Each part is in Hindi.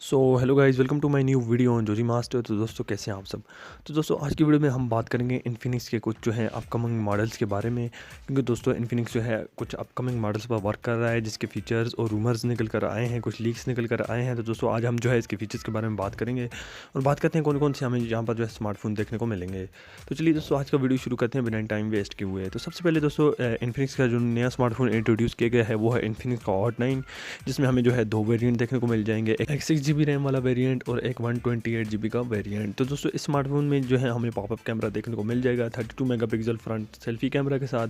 So hello guys, welcome to my new video on जोजी मास्टर। तो दोस्तों कैसे हैं आप सब। तो दोस्तों आज की वीडियो में हम बात करेंगे इन्फिनिक्स के कुछ जो है अपकमिंग मॉडल्स के बारे में, क्योंकि दोस्तों इन्फिनिक्स जो है कुछ अपकमिंग मॉडल्स पर वर्क कर रहा है जिसके फीचर्स और रूमर्स निकल कर आए हैं, कुछ लीक्स निकल कर आए हैं। तो दोस्तों आज हम जो है इसके फीचर्स के बारे में बात करेंगे और बात करते हैं कौन कौन से हमें यहाँ पर जो है स्मार्टफोन देखने को मिलेंगे। तो चलिए दोस्तों आज का वीडियो शुरू करते हैं बिना टाइम वेस्ट किए हुए। तो सबसे पहले दोस्तों इन्फिनिक्स का जो नया स्मार्टफोन इंट्रोड्यूस किया गया है वो है इन्फिनिक्स का हॉट 9, जिसमें हमें जो है दो वेरिएंट देखने को मिल जाएंगे, एक 6 GB रैम वाला वेरिएंट और एक 128 GB का वेरिएंट। तो दोस्तों इस स्मार्टफोन में जो है हमें पॉपअप कैमरा देखने को मिल जाएगा 32 मेगापिक्सल फ्रंट सेल्फी कैमरा के साथ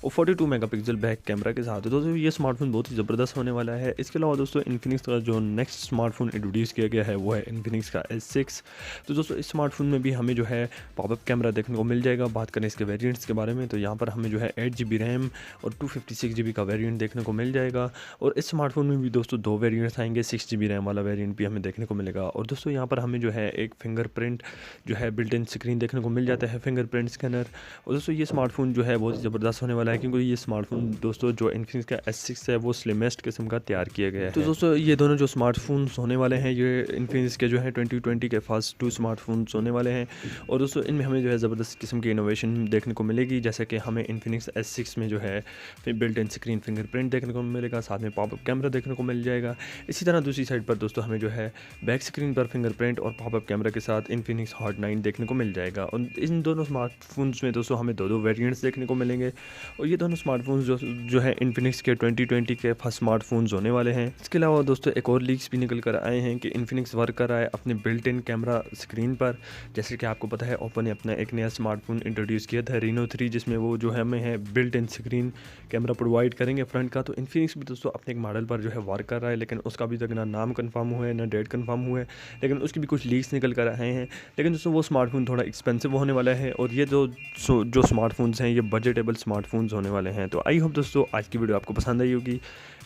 और 42 मेगापिक्सल बैक कैमरा के साथ। तो दोस्तों ये स्मार्टफोन बहुत ही ज़बरदस्त होने वाला है। इसके अलावा दोस्तों इन्फिनिक्स का जो नेक्स्ट स्मार्टफोन इंट्रोड्यूस किया गया है वो है इन्फिनिक्स का S6। तो दोस्तों इस स्मार्टफोन में भी हमें जो है पॉपअप कैमरा देखने को मिल जाएगा। बात करें इसके वेरिएंट्स के बारे में तो यहाँ पर हमें जो है 8 GB रैम और 256 GB का वेरिएंट देखने को मिल जाएगा। और इस स्मार्टफोन में भी दोस्तों दो वेरिएंट्स आएंगे, 6 GB रैम वाला वेरिएंट भी हमें देखने को मिलेगा। और दोस्तों यहाँ पर हमें जो है एक फिंगरप्रिंट जो है बिल्ट इन स्क्रीन देखने को मिल जाता है, फिंगरप्रिंट स्कैनर। और दोस्तों ये स्मार्टफोन जो है बहुत ही ज़बरदस्त होने वाला है, क्योंकि ये स्मार्टफोन दोस्तों जो इन्फिनिक्स का S6 है वो स्लिमेस्ट किस्म का तैयार किया गया है। तो दोस्तों ये दोनों जो स्मार्टफोन्स होने वाले हैं ये इन्फिनिक्स के जो है 2020 के फर्स्ट 2 स्मार्टफोन्स होने वाले हैं। और दोस्तों इनमें हमें जो है ज़बरदस्त किस्म की इनोवेशन देखने को मिलेगी, जैसे कि हमें इन्फिनिक्स S6 में जो है बिल्ट इन स्क्रीन फिंगरप्रिंट देखने को मिलेगा, साथ में पॉपअप कैमरा देखने को मिल जाएगा। इसी तरह दूसरी साइड पर दोस्तों हमें जो है बैक स्क्रीन पर फिंगरप्रिंट और पॉपअप कैमरा के साथ इन्फिनिक्स हॉट 9 देखने को मिल जाएगा। और इन दोनों स्मार्टफोन्स में दोस्तों हमें दो वेरिएंट्स देखने को मिलेंगे। और ये दोनों स्मार्टफोन्स जो है इन्फिनिक्स के 2020 के फर्स्ट स्मार्टफोन्स होने वाले हैं। इसके अलावा दोस्तों एक और लीक्स भी निकल कर आए हैं कि इन्फिनिक्स वर्क कर रहा है अपने बिल्ट इन कैमरा स्क्रीन पर। जैसे कि आपको पता है ओप्पो ने अपना एक नया स्मार्टफोन इंट्रोड्यूस किया था Reno 3, जिसमें वो जो है हमें है built in screen camera provide करेंगे फ्रंट का। तो इन्फिनिक्स भी दोस्तों अपने एक मॉडल पर जो है वर्क कर रहा है, लेकिन उसका अभी तक ना नाम कंफर्म हुआ है ना डेट कंफर्म हुआ है, लेकिन उसकी भी कुछ लीक्स निकल कर आए हैं। लेकिन दोस्तों वो स्मार्टफोन थोड़ा एक्सपेंसिव होने वाला है और ये जो स्मार्टफोन्स हैं ये बजटेबल स्मार्टफोन्स होने वाले हैं। तो आई होप दोस्तों आज की वीडियो आपको पसंद आई होगी।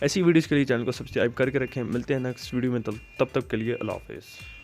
ऐसी वीडियोज़ के लिए चैनल को सब्सक्राइब करके रखें। मिलते हैं नेक्स्ट वीडियो में, तब तक के लिए अल्लाह हाफ़िज़।